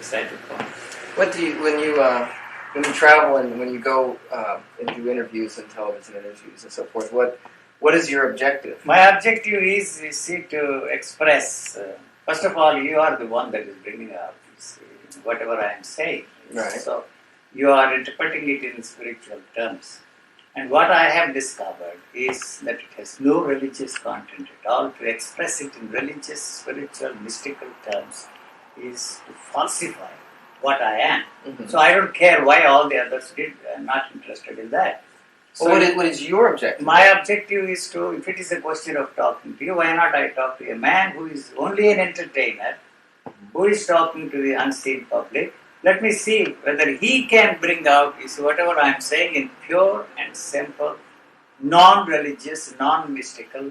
recite a poem. What do you when you travel and when you go and do interviews and television interviews and so forth? What is your objective? My objective is to express. First of all, you are the one that is bringing up whatever I am saying. Right. So you are interpreting it in spiritual terms. And what I have discovered is that it has no religious content at all. To express it in religious, spiritual, mystical terms is to falsify what I am. Mm-hmm. So I don't care why all the others did. I'm not interested in that. So well, what is your objective? My objective is to, if it is a question of talking to you, why not I talk to a man who is only an entertainer, who is talking to the unseen public. Let me see whether he can bring out whatever I am saying in pure and simple, non-religious, non-mystical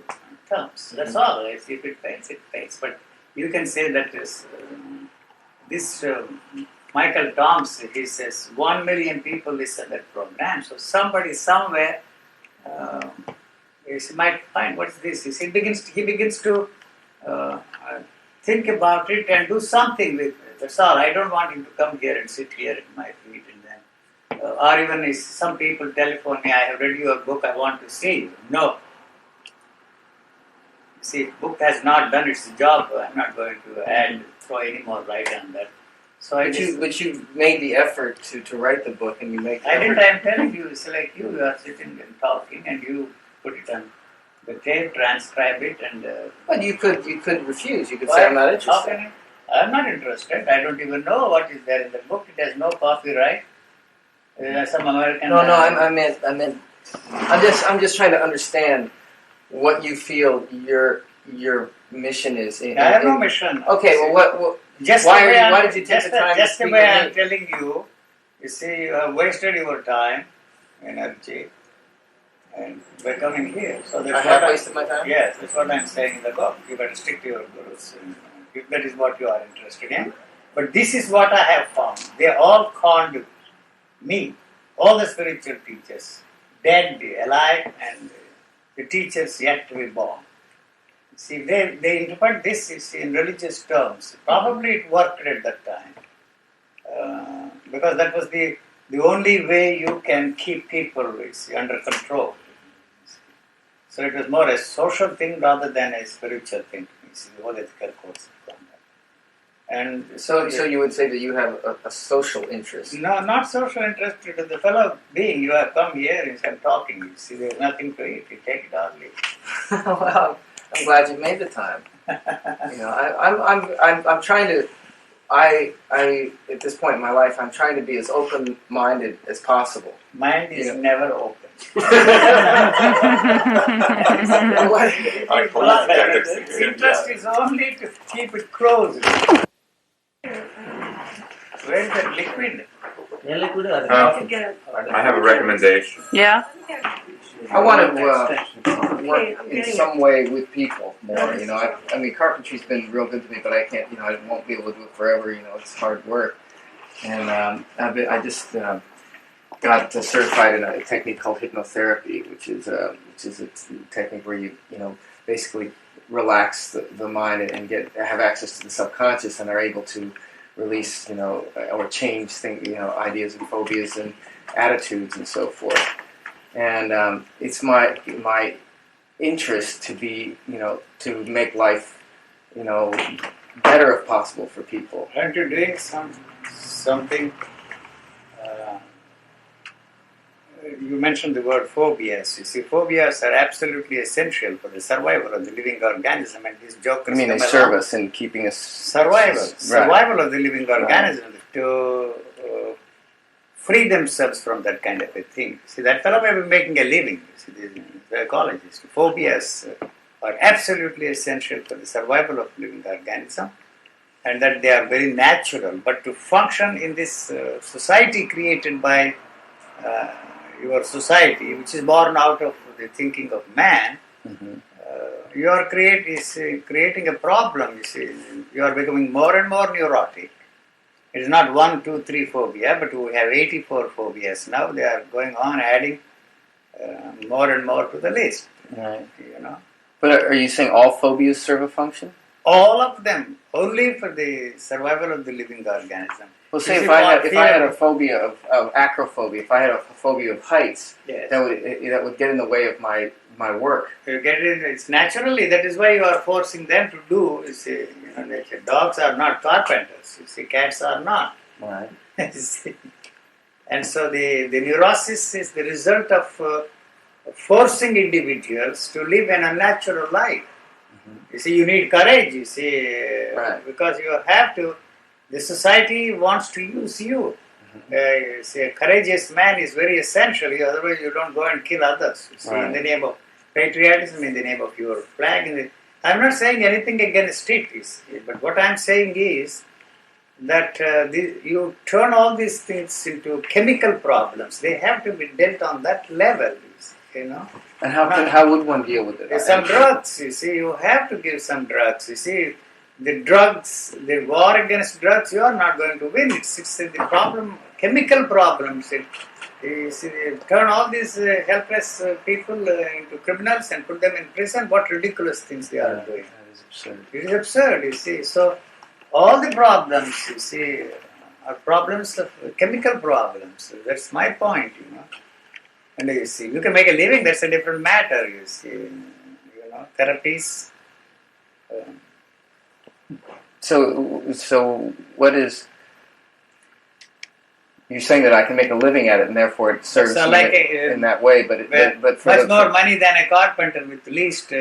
terms. That's all. If it pays, it pays. But you can say that this Michael Toms, he says 1 million people listen to that program. So somebody somewhere might find what's this. He begins to think about it and do something with it. That's all. I don't want him to come here and sit here at my feet and then. Or even if some people telephone me, I have read your book, I want to see you. No. See, book has not done its job. I'm not going to throw any more light on that. So but you made the effort to write the book, and you make. I'm telling you, it's like you are sitting and talking, and you put it on the tape, transcribe it, and. But you could refuse. You could say I'm not interested. I'm not interested. I don't even know what is there in the book. It has no copyright. Some American. No. I meant. I'm just trying to understand what you feel your mission is. I have no mission. Okay. Well, why did you take the time to just speak the way to I'm me? telling you, you see, you have wasted your time, energy, and by coming here. So that's I have wasted my time? Yes, that's what I'm saying in the book. You better stick to your gurus, if that is what you are interested in. But this is what I have found. They all called me, all the spiritual teachers, dead, alive, and the teachers yet to be born. See, they interpret this in religious terms. Probably it worked at that time. Because that was the only way you can keep people under control. So it was more a social thing rather than a spiritual thing. It's the whole ethical course. And so you would say that you have a social interest? No, not social interest. It is the fellow being. You have come here and I'm talking. You see, there's nothing to eat. You take it or leave it. Well, I'm glad you made the time. I'm trying to. I at this point in my life, I'm trying to be as open-minded as possible. Mind is never open. Interest is only to keep it closed. Where is that liquid? I have a recommendation. Yeah. I want to work in some way with people more. I mean, carpentry's been real good to me, but I can't. I won't be able to do it forever. It's hard work, and I just got certified in a technique called hypnotherapy, which is a technique where you basically relax the mind and have access to the subconscious and are able to release or change things, ideas and phobias and attitudes and so forth. And it's my interest to be to make life better if possible for people. Aren't you doing something? You mentioned the word phobias. You see, phobias are absolutely essential for the survival of the living organism. And this joke. I mean, they serve us in keeping us survival of the living organism to free themselves from that kind of a thing. See, that fellow may be making a living. See, the ecologists. Phobias are absolutely essential for the survival of living organism, and that they are very natural. But to function in this society created by your society, which is born out of the thinking of man, you are creating a problem. You see, you are becoming more and more neurotic. It is not 1, 2, 3 phobia, but we have 84 phobias now. They are going on adding more and more to the list. Right. But are you saying all phobias serve a function? all of them, only for the survival of the living organism. Well, say if I had a phobia of acrophobia, if I had a phobia of heights, yes, that would get in the way of my work. You get it. It's naturally. That is why you are forcing them to do. You see, dogs are not carpenters. You see, cats are not. Right. And so the neurosis is the result of forcing individuals to live an unnatural life. Mm-hmm. You see, you need courage. You see, right. Because you have to. The society wants to use you. Mm-hmm. You see, a courageous man is very essential. Otherwise, you don't go and kill others. You see, right. In the name of patriotism, in the name of your flag. I'm not saying anything against it, but what I'm saying is that you turn all these things into chemical problems. They have to be dealt on that level, And how would one deal with it? Some drugs, you see, you have to give some drugs. You see, the drugs, the war against drugs, you are not going to win. It's the problem, chemical problems. You see, turn all these helpless people into criminals and put them in prison. What ridiculous things they are doing. That is absurd. It is absurd, you see. So, all the problems, you see, are problems of chemical problems. That's my point, And you see, you can make a living, that's a different matter, you see. Therapies. So what is... You're saying that I can make a living at it, and therefore it serves me in that way, but for much more money than a carpenter with least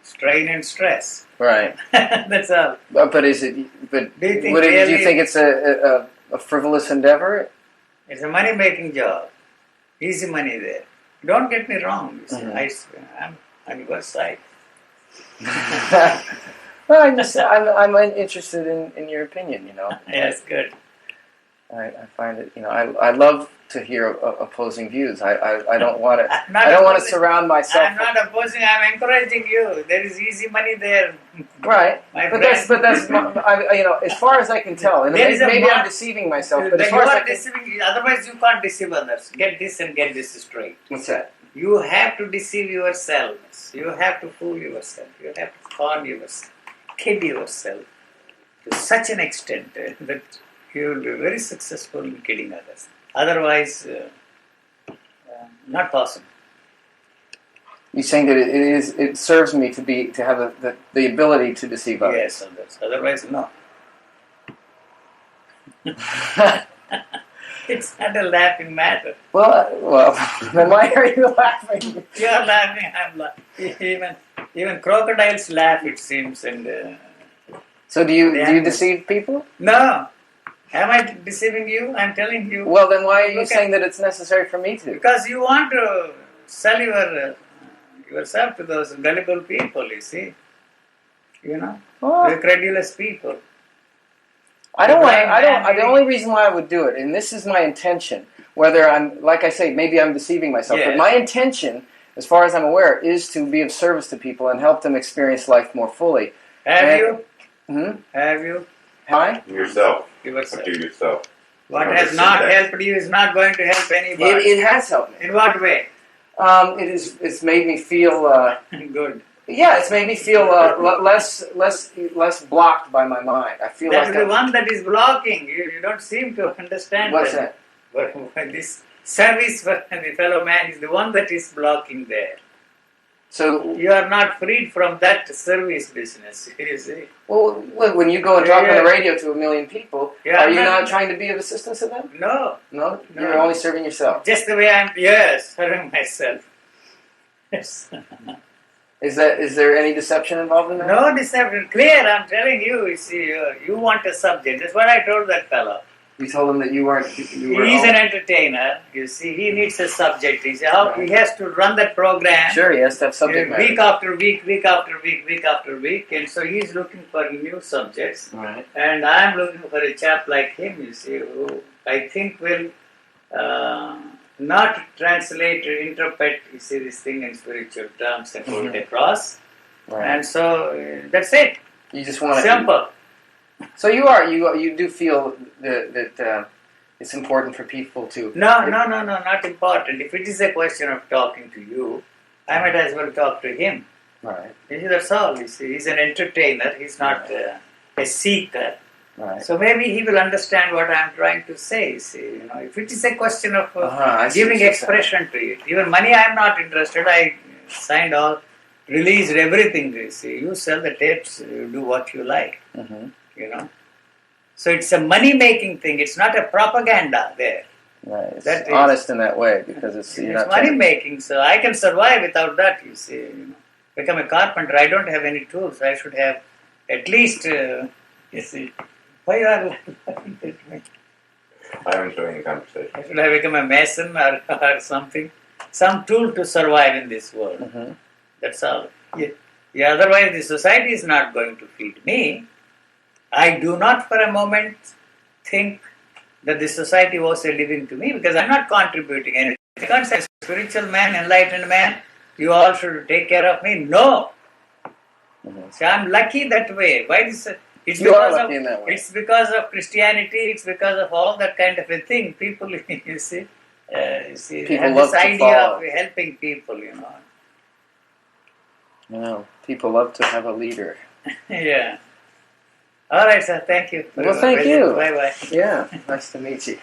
strain and stress. Right. That's all. But is it? But do you think it's a frivolous endeavor? It's a money-making job. Easy money there. Don't get me wrong. You see, mm-hmm. I'm on your side. Well, I'm interested in your opinion. Yes, good. I find it. I love to hear opposing views. I don't want to. I don't want to surround myself. I'm not opposing. I'm encouraging you. There is easy money there. Right. But that's as far as I can tell, and maybe I'm deceiving myself. But as far as deceiving, otherwise you can't deceive others. Get this and get this straight. What's that? You have to deceive yourselves. You have to fool yourself. You have to con yourself, kid yourself to such an extent that you will be very successful in kidding others. Otherwise, not possible. You're saying that it serves me to have the ability to deceive others. Yes, others. Otherwise, no. It's not a laughing matter. Well, then why are you laughing? You are laughing. I'm laughing. Even crocodiles laugh, it seems. And so, do you deceive people? No. Am I deceiving you? I'm telling you. Well, then why are you saying that it's necessary for me to? Because you want to sell yourself to those gullible people, you see. The credulous people. The only reason why I would do it, and this is my intention, whether I'm, like I say, maybe I'm deceiving myself, but my intention, as far as I'm aware, is to be of service to people and help them experience life more fully. Have you? Have I? Yourself. To yourself. What has not helped you is not going to help anybody. It has helped me. In what way? It's made me feel good. Yeah, it's made me feel less blocked by my mind. I feel that's the one that is blocking. You don't seem to understand. What's that? This service for the fellow man is the one that is blocking there. So you are not freed from that service business, you see. Well, when you go and talk on the radio to 1 million people, are you not trying to be of assistance to them? No. You're only serving yourself. Just the way serving myself. Yes. Is there any deception involved in that? No deception. Clear, I'm telling you. You see, you want a subject. That's what I told that fellow. You told him that you weren't... He's an entertainer. You see, he needs a subject. He has to run that program. Sure, he has to have subject matter. Week after week, week after week, week after week. And so he's looking for new subjects. Right. And I'm looking for a chap like him, you see, who I think will not translate or interpret, you see, this thing in spiritual terms and put it across. Right. And so that's it. You just want to... Simple. So you do feel that it's important for people to... No, not important. If it is a question of talking to you, I might as well talk to him. Right. You see, that's all. You see, he's an entertainer. He's not a seeker. Right. So maybe he will understand what I'm trying to say. See, if it is a question of giving expression to it, even money I'm not interested. I signed all, released everything. You see, you sell the tapes, you do what you like. Mm-hmm. So it's a money-making thing. It's not a propaganda there. Right. It's honest in that way because it's money-making. So I can survive without that. You see, become a carpenter. I don't have any tools. I should have at least. You see. Why you are laughing at me? I'm enjoying the conversation. I should have become a mason or something. Some tool to survive in this world. Mm-hmm. That's all. Yeah, otherwise, the society is not going to feed me. I do not for a moment think that the society was a living to me because I'm not contributing anything. I can't say spiritual man, enlightened man, you all should take care of me. No. Mm-hmm. So I'm lucky that way. Why is it? It's because of Christianity. It's because of all that kind of a thing. People, you see, people have love this to idea follow. of helping people. No, people love to have a leader. Yeah. All right, sir. Thank you. Well, thank you. Bye bye. Yeah, nice to meet you.